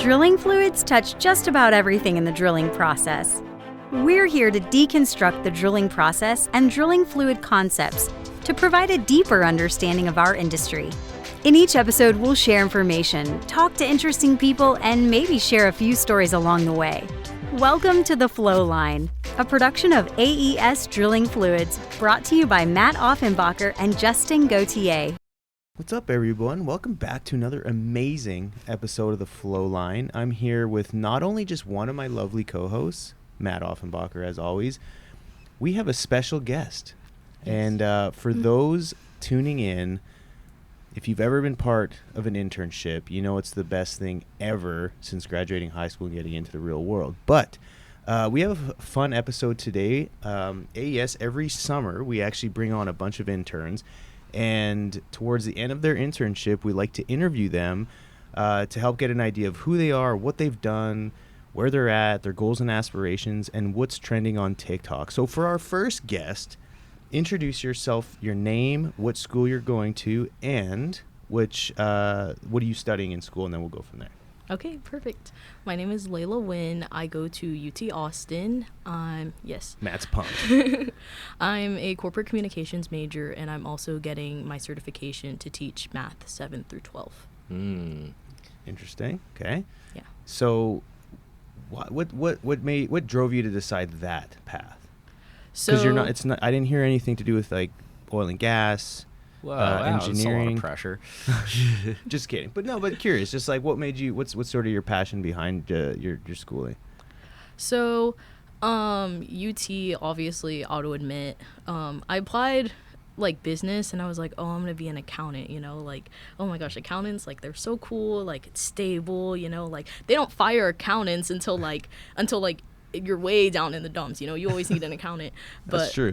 Drilling fluids touch just about everything in the drilling process. We're here to deconstruct the drilling process and drilling fluid concepts to provide a deeper understanding of our industry. In each episode, we'll share information, talk to interesting people, and maybe share a few stories along the way. Welcome to the Flowline, a production of AES Drilling Fluids, brought to you by Matt Offenbacher and Justin Gauthier. What's up, everyone? Welcome back to another amazing episode of the Flowline. I'm here with not only just one of my lovely co-hosts, Matt Offenbacher, as always. We have a special guest. Yes. And for those tuning in, if you've ever been part of an internship, you know it's the best thing ever since graduating high school and getting into the real world. But we have a fun episode today. AES, every summer, we actually bring on a bunch of interns. And towards the end of their internship, we like to interview them to help get an idea of who they are, what they've done, where they're at, their goals and aspirations, and what's trending on TikTok. So for our first guest, introduce yourself, your name, what school you're going to, and what are you studying in school, and then we'll go from there. Okay, perfect. My name is Layla Wynn. I go to UT Austin. Matt's pumped. I'm a corporate communications major, and I'm also getting my certification to teach math 7 through 12. Interesting. Okay. Yeah. So, what drove you to decide that path? So Because I didn't hear anything to do with like oil and gas. Whoa, wow, engineering. that's a lot of pressure. Just kidding. But curious, just like what made you, what's sort of your passion behind your schooling? So, UT, obviously, auto admit, I applied like business, and I was like, oh, I'm gonna be an accountant, like, oh my gosh, accountants, like, they're so cool, like, it's stable, like, they don't fire accountants until you're way down in the dumps, you always need an accountant. But that's true.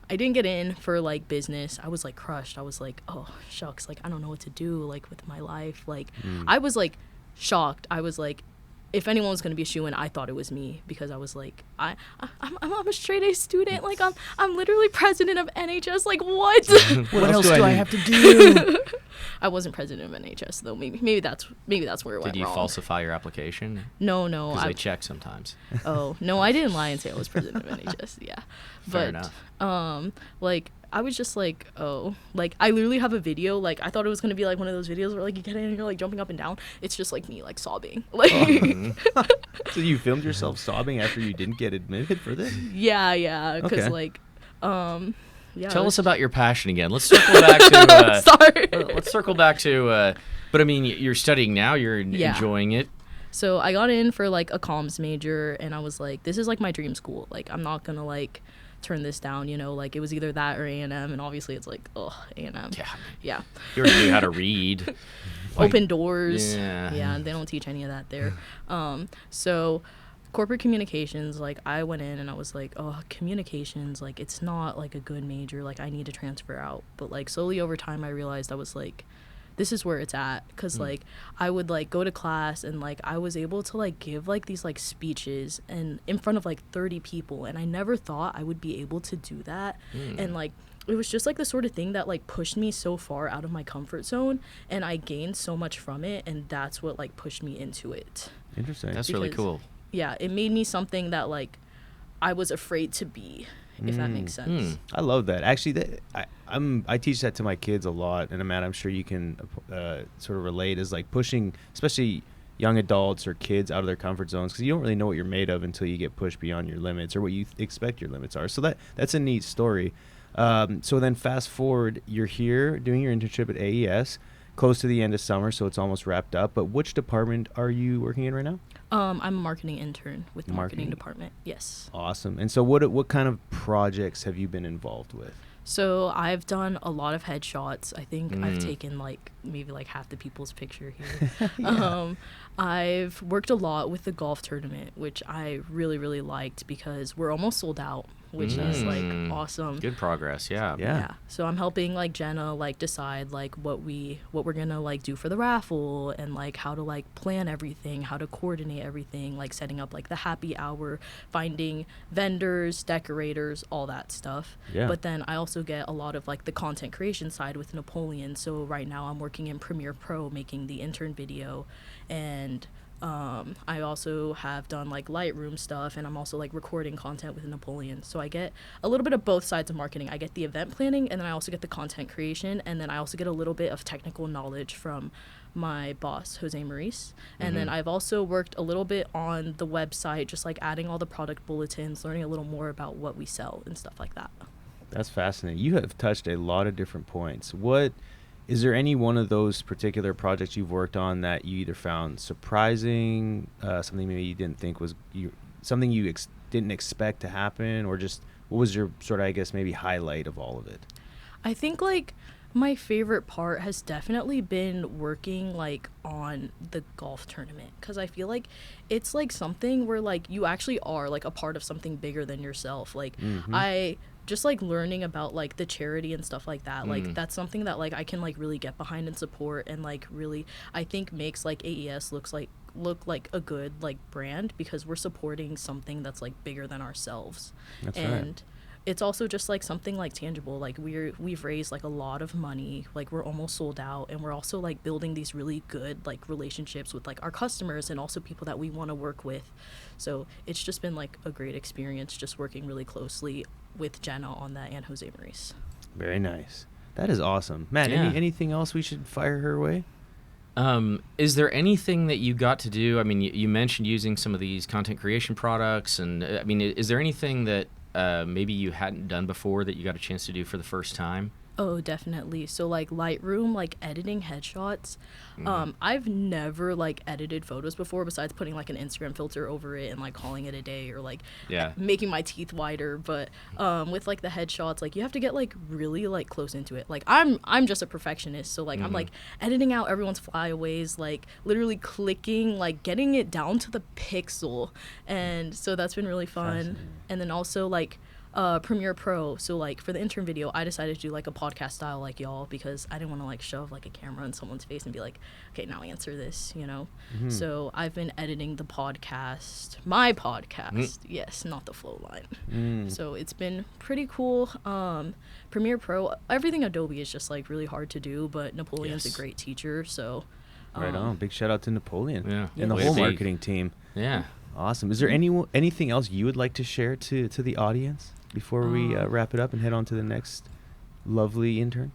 I didn't get in for like business. I was like crushed. I was like, oh shucks, like I don't know what to do like with my life. Like I was like shocked. I was like, if anyone was gonna be a shoo-in, I thought it was me, because I was like, I'm a straight A student. Like I'm literally president of NHS. Like what? What else do I have to do? I wasn't president of NHS though. Maybe that's where it went wrong. Did you falsify your application? No. Because they check sometimes. Oh no, I didn't lie and say I was president of NHS. Yeah, Fair enough. Like I was just like, oh, like I literally have a video. Like I thought it was gonna be like one of those videos where like you get in and you're like jumping up and down. It's just like me like sobbing. Like So you filmed yourself sobbing after you didn't get admitted for this? Yeah, because okay. like yeah. Tell us about your passion again. Let's circle back to. Sorry. Let's circle back to. But I mean, you're studying now. You're enjoying it. So I got in for like a comms major, and I was like, this is like my dream school. Like I'm not gonna like turn this down. Like it was either that or A&M, and obviously it's like A&M. Yeah. You already knew how to read. Open doors. Yeah. They don't teach any of that there. So corporate communications, like I went in and I was like, oh, communications, like it's not like a good major, like I need to transfer out. But like slowly over time I realized I was like, this is where it's at, because like I would like go to class and like I was able to like give like these like speeches and in front of like 30 people, and I never thought I would be able to do that. And like it was just like the sort of thing that like pushed me so far out of my comfort zone, and I gained so much from it, and that's what like pushed me into it. Interesting. That's really cool. Yeah, it made me something that like I was afraid to be, if that makes sense. I love that. Actually, I teach that to my kids a lot, and Matt, I'm sure you can sort of relate, is like pushing, especially young adults or kids, out of their comfort zones, because you don't really know what you're made of until you get pushed beyond your limits or what you expect your limits are. So that's a neat story. So then fast forward, you're here doing your internship at AES, close to the end of summer, so it's almost wrapped up. But which department are you working in right now? I'm a marketing intern with the marketing department. Yes. Awesome. And so what kind of projects have you been involved with? So I've done a lot of headshots. I think I've taken like maybe like half the people's picture here. I've worked a lot with the golf tournament, which I really, really liked, because we're almost sold out. which is like awesome. Good progress. Yeah. Yeah. So I'm helping like Jenna like decide like what we're gonna like do for the raffle, and like how to like plan everything, how to coordinate everything, like setting up like the happy hour, finding vendors, decorators, all that stuff. Yeah. But then I also get a lot of like the content creation side with Napoleon. So right now I'm working in Premiere Pro making the intern video, and I also have done like Lightroom stuff, and I'm also like recording content with Napoleon. So I get a little bit of both sides of marketing. I get the event planning, and then I also get the content creation, and then I also get a little bit of technical knowledge from my boss, Jose Maurice. And then I've also worked a little bit on the website, just like adding all the product bulletins, learning a little more about what we sell and stuff like that. That's fascinating. You have touched a lot of different points. Is there any one of those particular projects you've worked on that you either found surprising, something maybe you didn't think was something you didn't expect to happen, or just what was your sort of, I guess, maybe highlight of all of it? I think like my favorite part has definitely been working like on the golf tournament, because I feel like it's like something where like you actually are like a part of something bigger than yourself. Like I just like learning about like the charity and stuff like that, like that's something that like I can like really get behind and support, and like really I think makes like AES look like a good like brand, because we're supporting something that's like bigger than ourselves. That's and right. It's also just like something like tangible, like we've raised like a lot of money, like we're almost sold out, and we're also like building these really good like relationships with like our customers and also people that we want to work with. So it's just been like a great experience just working really closely with Jenna on that, and Jose Maurice. Very nice. That is awesome. Matt, Yeah. anything else we should fire her way? Is there anything that you got to do? I mean, you mentioned using some of these content creation products, and I mean, is there anything that maybe you hadn't done before that you got a chance to do for the first time? Oh, definitely. So like Lightroom, like editing headshots. I've never like edited photos before, besides putting like an Instagram filter over it and like calling it a day, or like making my teeth whiter. But with like the headshots, like you have to get like really like close into it. Like I'm just a perfectionist, so like I'm like editing out everyone's flyaways, like literally clicking, like getting it down to the pixel. And so that's been really fun. And then also like Premiere Pro. So like for the intern video, I decided to do like a podcast style like y'all, because I didn't want to like shove like a camera in someone's face and be like, okay, now answer this, you know. So I've been editing my podcast, yes, not the Flowline. So it's been pretty cool. Premiere Pro, everything Adobe is just like really hard to do, but Napoleon's a great teacher, so Right on. Big shout out to Napoleon and the Way whole to be. marketing team. Yeah. Awesome. Is there anything else you would like to share to the audience before we wrap it up and head on to the next lovely intern?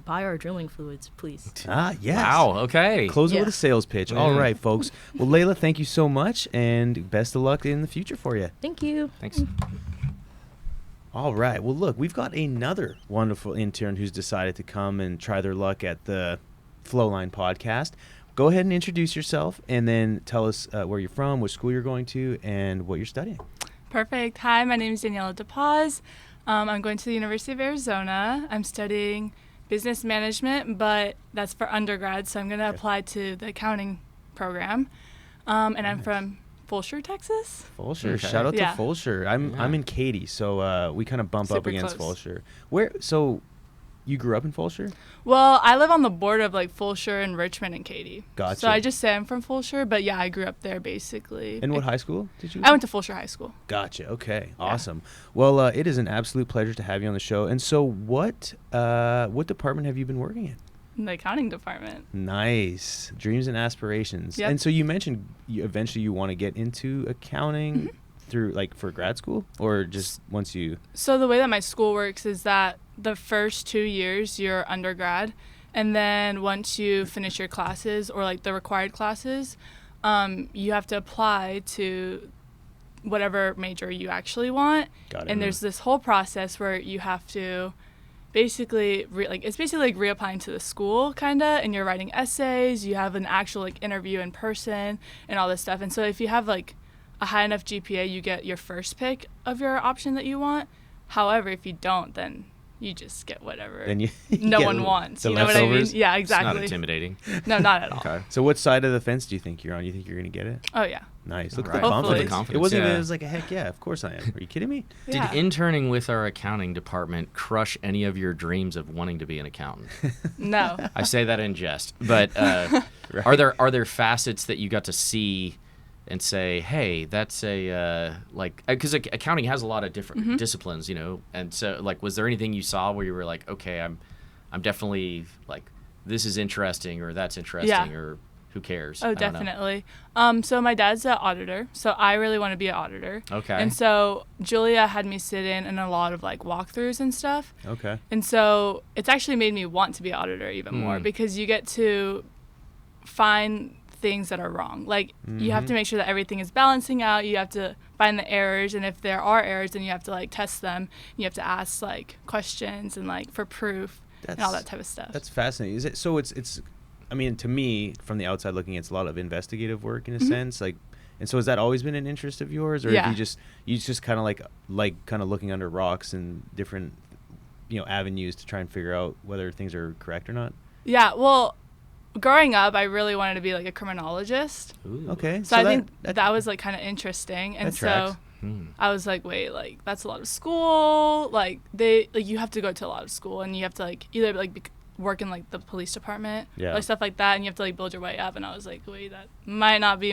Buy our drilling fluids, please. Yes. Wow. Okay. Close it with a sales pitch. Yeah. All right, folks. Well, Layla, thank you so much, and best of luck in the future for you. Thank you. Thanks. All right. Well, look, we've got another wonderful intern who's decided to come and try their luck at the Flowline podcast. Go ahead and introduce yourself, and then tell us where you're from, what school you're going to, and what you're studying. Perfect. Hi, my name is Daniela DePaz. I'm going to the University of Arizona. I'm studying business management, but that's for undergrad, so I'm going to apply to the accounting program. And I'm from Fulshear, Texas. Fulshear. Shout out to Fulshear. I'm in Katy, so we kind of bump up Super against close. Fulshear. So you grew up in Fulshear? Well, I live on the border of like Fulshear and Richmond and Katy. Gotcha. So I just say I'm from Fulshear, but yeah, I grew up there basically. And what high school did you go I to? went to Fulshear High School. Gotcha. Okay. Awesome. Well, it is an absolute pleasure to have you on the show. And so what department have you been working in? In the accounting department. Nice. Dreams and aspirations. Yep. And so you mentioned eventually you want to get into accounting through like for grad school, or just once you... So the way that my school works is that the first 2 years you're undergrad, and then once you finish your classes or like the required classes, you have to apply to whatever major you actually want. Got it. And there's this whole process where you have to basically it's basically like reapplying to the school kinda, and you're writing essays, you have an actual like interview in person and all this stuff. And so if you have like a high enough GPA, you get your first pick of your option that you want. However, if you don't, then you just get whatever Then you no get one wants. the You know what I mean? leftovers? Yeah, It's not exactly. intimidating. No, not at all. Okay. So what side of the fence do you think you're on? You think you're going to get it? Oh yeah. Nice. Look at Right. the Hopefully. confidence. Confidence, It wasn't even, yeah. it was like, heck yeah, of course I am. Are you kidding me? Yeah. Did interning with our accounting department crush any of your dreams of wanting to be an accountant? No. I say that in jest, but Right. are there facets that you got to see and say, hey, that's a because accounting has a lot of different disciplines, you know, and so like, was there anything you saw where you were like, okay, I'm definitely like, this is interesting, or that's interesting, or who cares? Oh, I don't know. definitely. So my dad's an auditor, so I really want to be an auditor. Okay. And so Julia had me sit in a lot of like walkthroughs and stuff. Okay. And so it's actually made me want to be an auditor even more, because you get to find things that are wrong. Like you have to make sure that everything is balancing out. You have to find the errors, and if there are errors, then you have to like test them. You have to ask like questions and like for proof and all that type of stuff. That's fascinating. Is it so? It's. I mean, to me, from the outside looking, it's a lot of investigative work in a sense. Like, and so has that always been an interest of yours, or Yeah. have you just kind of like kind of looking under rocks and different, avenues to try and figure out whether things are correct or not? Yeah, well, growing up, I really wanted to be like a criminologist. Ooh. Okay. So I think that was like kind of interesting, and that tracks. so Hmm. I was like, wait, like that's a lot of school. Like you have to go to a lot of school, and you have to like either like work in like the police department, Yeah. or stuff like that, and you have to like build your way up. And I was like, wait, that might not be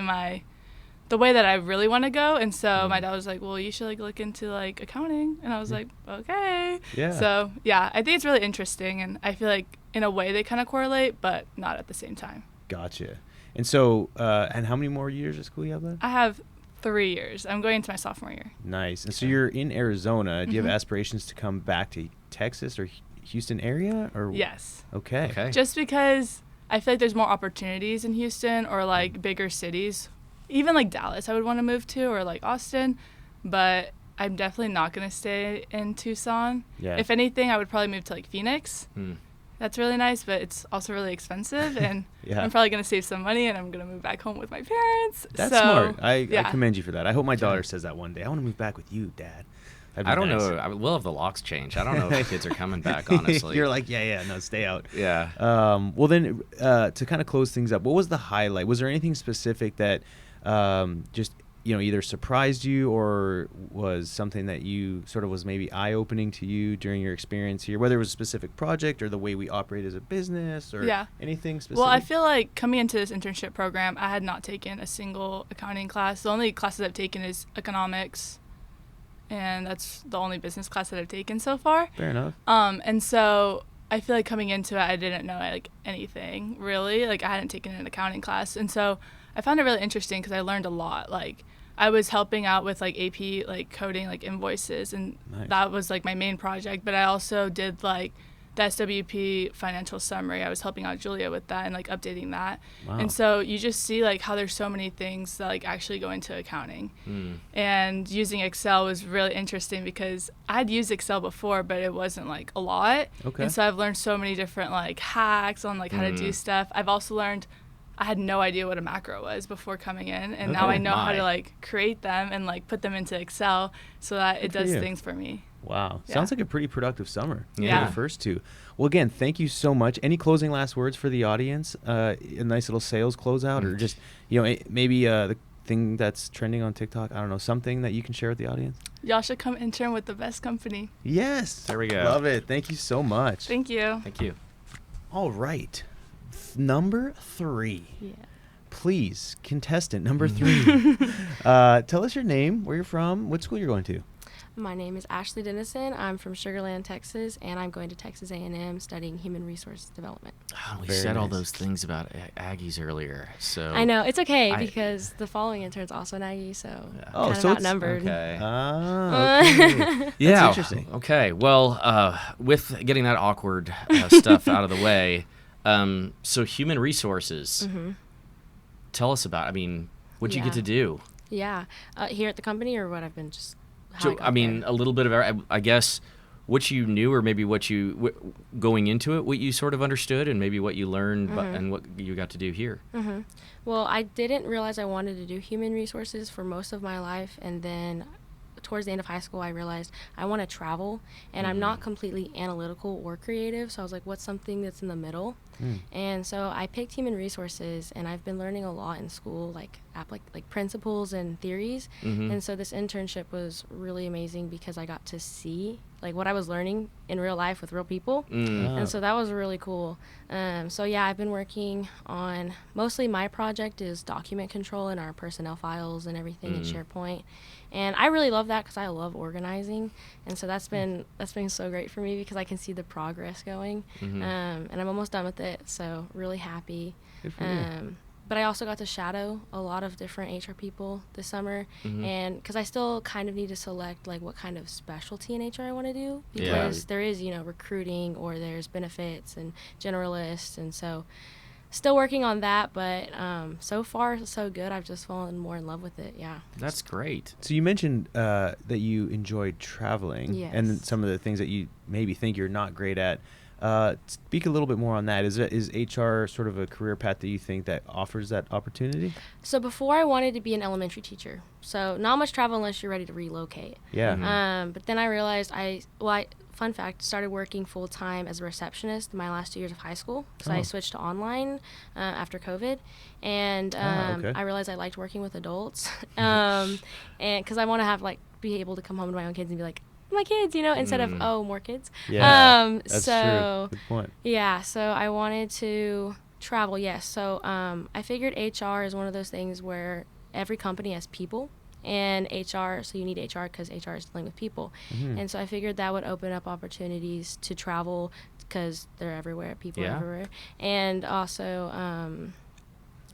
the way that I really want to go. And so my dad was like, well, you should like look into like accounting, and I was like, okay. Yeah. So yeah, I think it's really interesting, and I feel like in a way they kind of correlate, but not at the same time. Gotcha. And so, and how many more years of school you have left? I have 3 years. I'm going into my sophomore year. Nice. And so you're in Arizona. Do you have aspirations to come back to Texas or Houston area? Or Yes. Okay. Okay. Just because I feel like there's more opportunities in Houston or like bigger cities. Even like Dallas I would want to move to, or like Austin, but I'm definitely not going to stay in Tucson. Yeah. If anything, I would probably move to like Phoenix. Hmm. That's really nice, but it's also really expensive, and Yeah. I'm probably going to save some money, and I'm going to move back home with my parents. That's So, smart. I yeah. commend you for that. I hope my daughter says that one day. I want to move back with you, Dad. That'd be I don't nice. know. We'll have the locks changed. I don't know if the kids are coming back, honestly. You're like, yeah, no, stay out. yeah. Well, then, to kind of close things up, what was the highlight? Was there anything specific that just, either surprised you or was something that you sort of was maybe eye-opening to you during your experience here, whether it was a specific project or the way we operate as a business or Yeah. anything specific? Well, I feel like coming into this internship program, I had not taken a single accounting class. The only classes I've taken is economics, and that's the only business class that I've taken so far. Fair enough. And so I feel like coming into it, I didn't know like anything really. Like I hadn't taken an accounting class, and so I found it really interesting because I learned a lot. Like I was helping out with like AP, like coding, like invoices, and Nice. that was like my main project. But I also did like the SWP financial summary. I was helping out Julia with that and like updating that. Wow. And so you just see like how there's so many things that like actually go into accounting. And using Excel was really interesting because I'd used Excel before, but it wasn't like a lot. Okay. And so I've learned so many different like hacks on like how to do stuff. I've also learned I had no idea what a macro was before coming in, and now Okay. I know how My. to like create them and like put them into Excel so that it Good for does you. things for me. Wow. Yeah. Sounds like a pretty productive summer. Yeah. The first two. Well, again, thank you so much. Any closing last words for the audience? A nice little sales closeout, or just, maybe the thing that's trending on TikTok? I don't know, something that you can share with the audience? Y'all should come intern with the best company. Yes. There we go. Love it. Thank you so much. Thank you. Thank you. All right. Number 3. Yeah. Please, contestant number 3. Tell us your name, where you're from, what school you're going to. My name is Ashley Dennison. I'm from Sugar Land, Texas, and I'm going to Texas A&M studying human resource development. Oh, we Very said all nice. those things about Aggies earlier. So I know. It's okay I- because the following intern's also an Aggie, so Oh, kind of so it's- outnumbered. Okay. Okay. Yeah. interesting. Okay. Well, with getting that awkward stuff out of the way, so human resources. Mhm. Tell us about. I mean, what'd you get Yeah. to do? Yeah. Here at the company or what I've been just how So, got I mean, there? a little bit of, I guess, what you knew, or maybe what you going into it, what you sort of understood, and maybe what you learned, and what you got to do here. Mhm. Well, I didn't realize I wanted to do human resources for most of my life, and then towards the end of high school I realized I want to travel, and I'm not completely analytical or creative, so I was like, what's something that's in the middle? And so I picked human resources, and I've been learning a lot in school, like principles and theories. And so this internship was really amazing because I got to see like what I was learning in real life with real people. And so that was really cool. So yeah, I've been working on, mostly my project is document control in our personnel files and everything in SharePoint. And I really love that because I love organizing. And so that's been so great for me because I can see the progress going. And I'm almost done with it, so really happy. Good for you. But I also got to shadow a lot of different HR people this summer, and because I still kind of need to select like what kind of specialty in HR I want to do, because there is, recruiting, or there's benefits and generalists, and so still working on that, but so far so good. I've just fallen more in love with it. Yeah. That's great. So you mentioned that you enjoyed traveling, Yes. and some of the things that you maybe think you're not great at. Speak a little bit more on that. Is HR sort of a career path that you think that offers that opportunity? So before, I wanted to be an elementary teacher. So not much travel unless you're ready to relocate. Yeah. But then I realized fun fact, started working full time as a receptionist my last 2 years of high school. So I switched to online after COVID, and okay. I realized I liked working with adults, and because I want to have be able to come home to my own kids and be like, my kids, instead of more kids. Yeah, that's so true. Good point. yeah, so I wanted to travel. Yes, so I figured HR is one of those things where every company has people, and HR, so you need HR because HR is dealing with people. And so I figured that would open up opportunities to travel because they're everywhere, people are everywhere. And also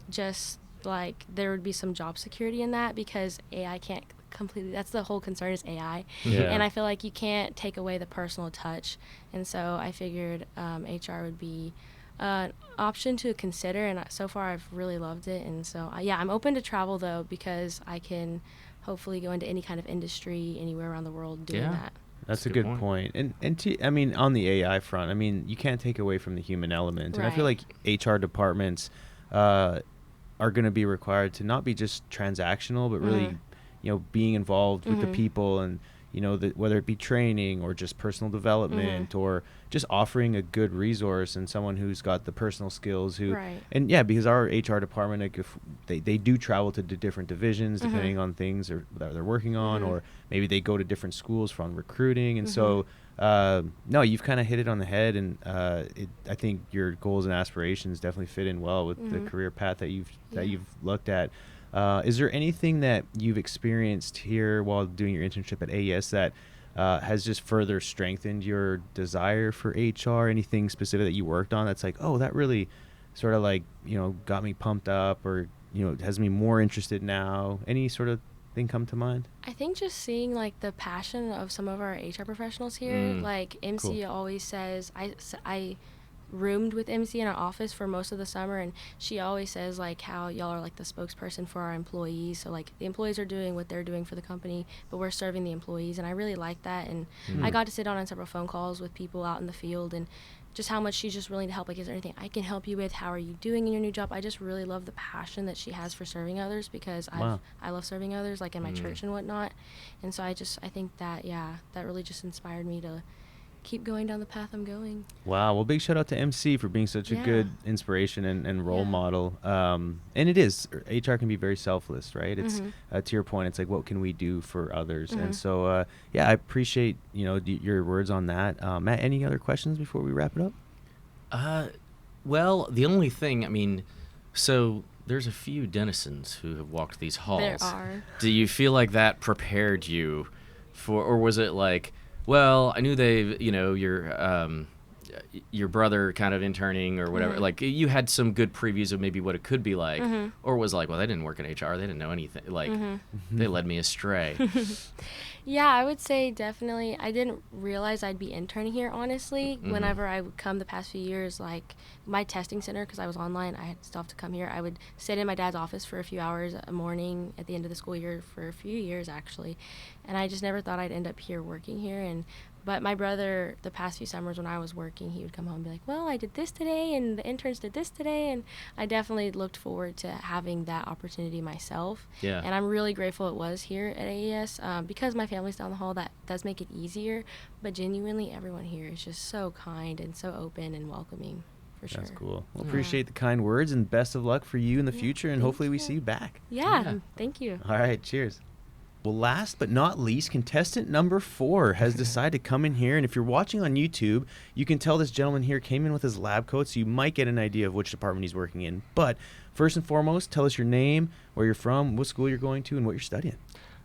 just there would be some job security in that, because AI can't completely, that's the whole concern, is AI. And I feel like you can't take away the personal touch. And so I figured HR would be an option to consider, and so far I've really loved it. And so I'm open to travel though, because I can hopefully go into any kind of industry anywhere around the world doing that. That's a good point. I mean, on the AI front, I mean, you can't take away from the human element. And I feel like HR departments are going to be required to not be just transactional, but really, being involved with the people, and, whether it be training or just personal development, or just offering a good resource and someone who's got the personal skills and because our HR department, like, if they do travel to different divisions depending on things that they're working on, or maybe they go to different schools from recruiting. And so no, you've kind of hit it on the head, and I think your goals and aspirations definitely fit in well with the career path that you've looked at. Is there anything that you've experienced here while doing your internship at AES that has just further strengthened your desire for HR? Anything specific that you worked on that's like, oh, that really sort of got me pumped up, or has me more interested now? Any sort of thing come to mind? I think just seeing the passion of some of our HR professionals here. Like MC always says, I roomed with MC in our office for most of the summer, and she always says how y'all are the spokesperson for our employees. So the employees are doing what they're doing for the company, but we're serving the employees, and I really like that. And I got to sit on several phone calls with people out in the field, and just how much she's just willing to help. Is there anything I can help you with? How are you doing in your new job? I just really love the passion that she has for serving others, because I love serving others, in my church and whatnot. And so I think that that really just inspired me to keep going down the path I'm going. Wow. Well, big shout out to MC for being such a good inspiration and role model. And it is, HR can be very selfless, right? It's to your point, it's what can we do for others? And so I appreciate your words on that. Matt, any other questions before we wrap it up? Well, the only thing, so there's a few denizens who have walked these halls. There are. Do you feel like that prepared you for, or was it well, I knew your brother kind of interning or whatever, you had some good previews of maybe what it could be like, or was well, they didn't work in HR, they didn't know anything, they led me astray. Yeah, I would say definitely. I didn't realize I'd be interning here, honestly. Whenever I would come the past few years, my testing center, because I was online, I had stuff to come here. I would sit in my dad's office for a few hours a morning at the end of the school year for a few years, actually. And I just never thought I'd end up here working here. But my brother, the past few summers when I was working, he would come home and be like, well, I did this today, and the interns did this today. And I definitely looked forward to having that opportunity myself. Yeah. And I'm really grateful it was here at AES, because my family's down the hall. That does make it easier. But genuinely, everyone here is just so kind and so open and welcoming. for sure. That's cool. Well, appreciate the kind words and best of luck for you in the future, and hopefully we see you back. Yeah, thank you. All right, cheers. Well, last but not least, contestant number 4 has decided to come in here. And if you're watching on YouTube, you can tell this gentleman here came in with his lab coat, so you might get an idea of which department he's working in. But first and foremost, tell us your name, where you're from, what school you're going to, and what you're studying.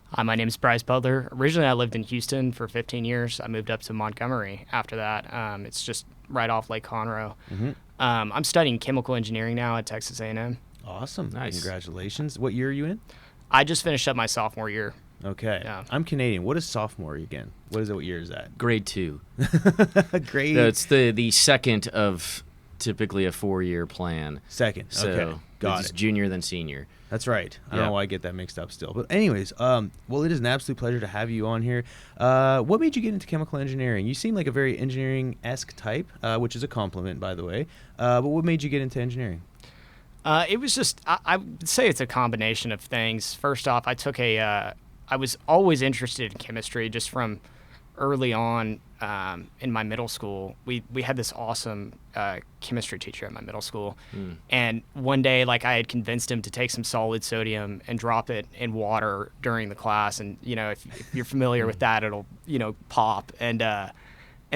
Hi, my name is Bryce Butler. Originally, I lived in Houston for 15 years. I moved up to Montgomery after that. It's just right off Lake Conroe. I'm studying chemical engineering now at Texas A&M. Awesome. Nice. Congratulations. What year are you in? I just finished up my sophomore year. Okay. Yeah. I'm Canadian. What is sophomore again? What year is that? Grade 2. Grade No, it's the second of typically a 4-year plan. second. So Okay. Got it's it. junior then senior. That's right. I don't Yeah. know why I get that mixed up still. But anyways, well, it is an absolute pleasure to have you on here. What made you get into chemical engineering? You seem like a very engineering-esque type, which is a compliment, by the way. But what made you get into engineering? It was just, I would say it's a combination of things. First off, I was always interested in chemistry just from early on in my middle school. We had this awesome chemistry teacher at my middle school. And one day, like, I had convinced him to take some solid sodium and drop it in water during the class. And, you know, if you're familiar with that, it'll, you know, pop. And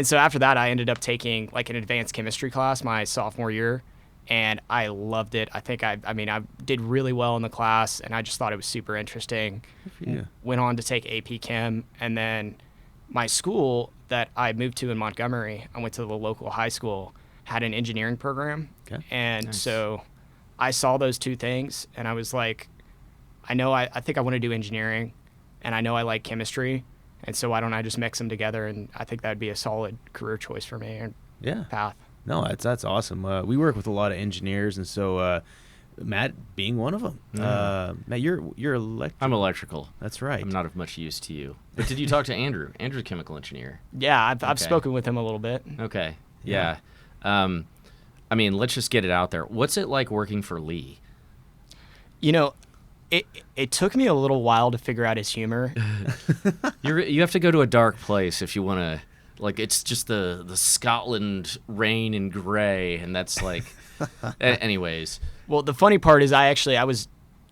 so after that, I ended up taking, like, an advanced chemistry class my sophomore year. And I loved it. I think I did really well in the class, and I just thought it was super interesting. Yeah. Went on to take AP Chem, and then my school that I moved to in Montgomery, I went to the local high school, had an engineering program. Okay. And Nice. so I saw those two things, and I was like, I think I want to do engineering, and I know I like chemistry, and so why don't I just mix them together? And I think that would be a solid career choice for me and Yeah. path. No, that's awesome. We work with a lot of engineers, and so Matt being one of them. Matt, you're electrical. I'm electrical. That's right. I'm not of much use to you. But did you talk to Andrew? Andrew's a chemical engineer. Yeah, I've Okay. spoken with him a little bit. Okay. Yeah. I mean, let's just get it out there. What's it like working for Lee? You know, it took me a little while to figure out his humor. You have to go to a dark place if you want to. Like, it's just the Scotland rain and gray, and that's like. Anyways. Well, the funny part is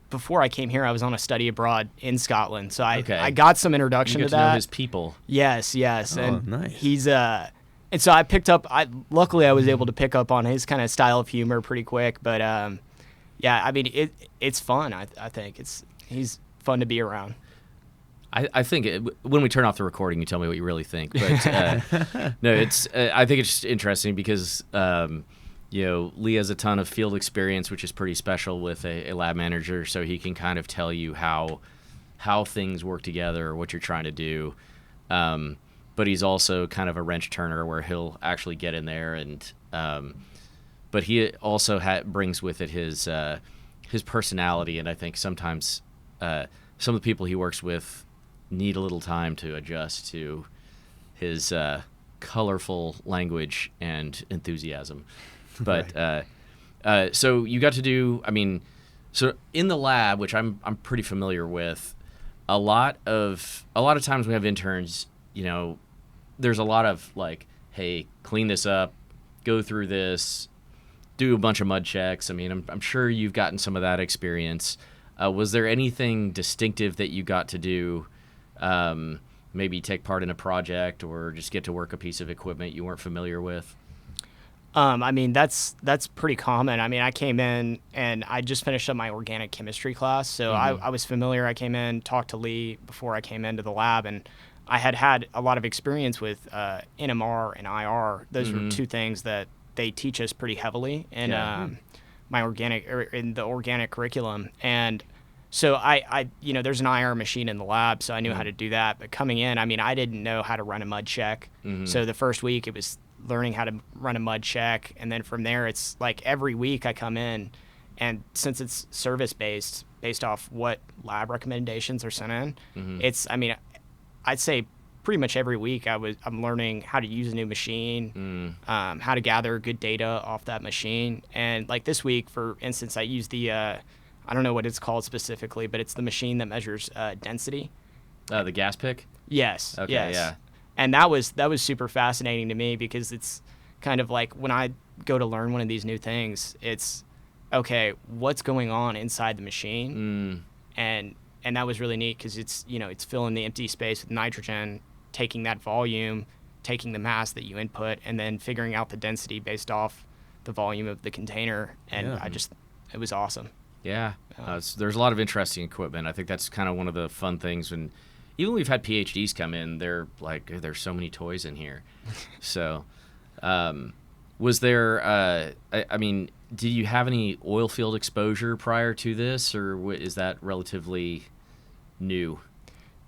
before I came here, I was on a study abroad in Scotland, so I got some introduction You to get to know that. his people. Yes, Oh, and nice. he's and so I picked up. Luckily I was able to pick up on his kind of style of humor pretty quick, but yeah, I mean it's fun. I think he's fun to be around. I think when we turn off the recording, you tell me what you really think. But no, it's. I think it's just interesting because Lee has a ton of field experience, which is pretty special with a lab manager, so he can kind of tell you how things work together or what you're trying to do. But he's also kind of a wrench turner where he'll actually get in there and. But he also brings with it his personality, and I think sometimes some of the people he works with need a little time to adjust to his colorful language and enthusiasm. But so you got to do, so in the lab, which I'm pretty familiar with, a lot of times we have interns, there's a lot of like, hey, clean this up, go through this, do a bunch of mud checks. I'm sure you've gotten some of that experience. Was there anything distinctive that you got to do? Maybe take part in a project or just get to work a piece of equipment you weren't familiar with? That's pretty common. I came in and I just finished up my organic chemistry class, so I was familiar. I came in, talked to Lee before I came into the lab, and I had a lot of experience with NMR and IR. Those were two things that they teach us pretty heavily in in the organic curriculum. And so I there's an IR machine in the lab, so I knew how to do that. But coming in, I didn't know how to run a mud check. So the first week it was learning how to run a mud check, and then from there it's like every week I come in, and since it's service based off what lab recommendations are sent in, it's I'd say pretty much every week I'm learning how to use a new machine, how to gather good data off that machine. And like this week, for instance, I used the I don't know what it's called specifically, but it's the machine that measures density. The gas pick? Yes. Okay, yes. yeah. And that was super fascinating to me because it's kind of like when I go to learn one of these new things, it's okay, what's going on inside the machine? And that was really neat because it's filling the empty space with nitrogen, taking that volume, taking the mass that you input, and then figuring out the density based off the volume of the container. And it was awesome. Yeah, there's a lot of interesting equipment. I think that's kind of one of the fun things when even we've had PhDs come in, they're like, there's so many toys in here. So was there, I mean, did you have any oil field exposure prior to this, or is that relatively new?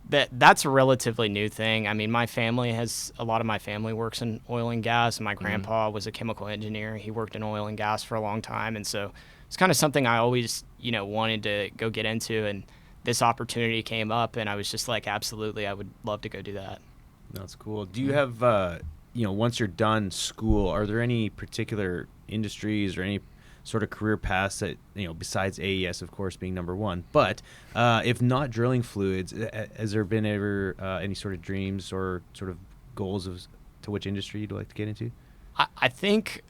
That's a relatively new thing. I mean, a lot of my family works in oil and gas, and my grandpa was a chemical engineer. He worked in oil and gas for a long time, and so it's kind of something I always, wanted to go get into, and this opportunity came up, and I was just like, absolutely, I would love to go do that. That's cool. Do you have, once you're done school, are there any particular industries or any sort of career paths that, besides AES, of course, being number one, but if not drilling fluids, has there been ever any sort of dreams or sort of goals to which industry you'd like to get into? I think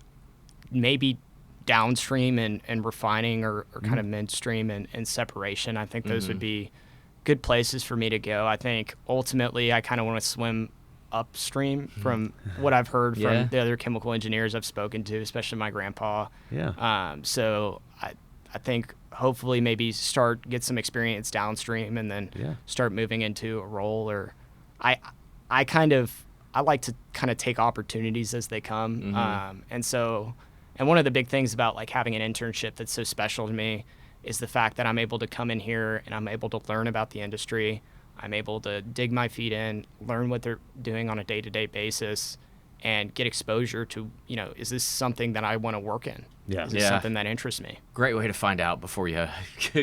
maybe downstream and refining or kind of midstream and separation. I think those would be good places for me to go. I think ultimately I kind of want to swim upstream from what I've heard from the other chemical engineers I've spoken to, especially my grandpa. So I think hopefully maybe get some experience downstream and then start moving into a role, or I like to kind of take opportunities as they come. And one of the big things about like having an internship that's so special to me is the fact that I'm able to come in here and I'm able to learn about the industry. I'm able to dig my feet in, learn what they're doing on a day-to-day basis, and get exposure to, is this something that I want to work in? Is this something that interests me? Great way to find out before you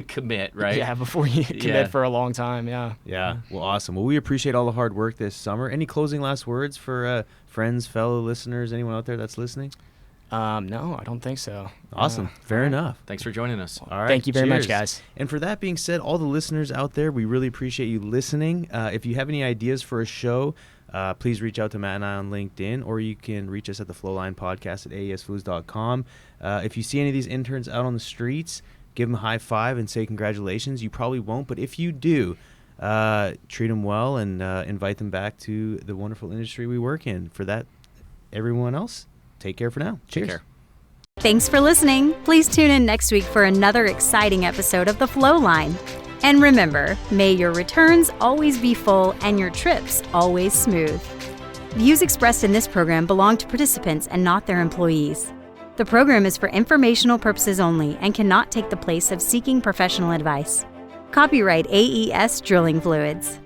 commit, right? Yeah, before you commit for a long time, Yeah, well, awesome. Well, we appreciate all the hard work this summer. Any closing last words for friends, fellow listeners, anyone out there that's listening? No, I don't think so. Awesome. Fair enough. Thanks for joining us. All right. Thank you very much, Cheers. guys. And for that being said, all the listeners out there, we really appreciate you listening. If you have any ideas for a show, please reach out to Matt and I on LinkedIn, or you can reach us at the Flowline podcast at aesfoods.com. If you see any of these interns out on the streets, give them a high five and say congratulations. You probably won't, but if you do, treat them well and invite them back to the wonderful industry we work in. For that, everyone else, take care for now. Cheers. Take care. Thanks for listening. Please tune in next week for another exciting episode of The Flowline. And remember, may your returns always be full and your trips always smooth. Views expressed in this program belong to participants and not their employees. The program is for informational purposes only and cannot take the place of seeking professional advice. Copyright AES Drilling Fluids.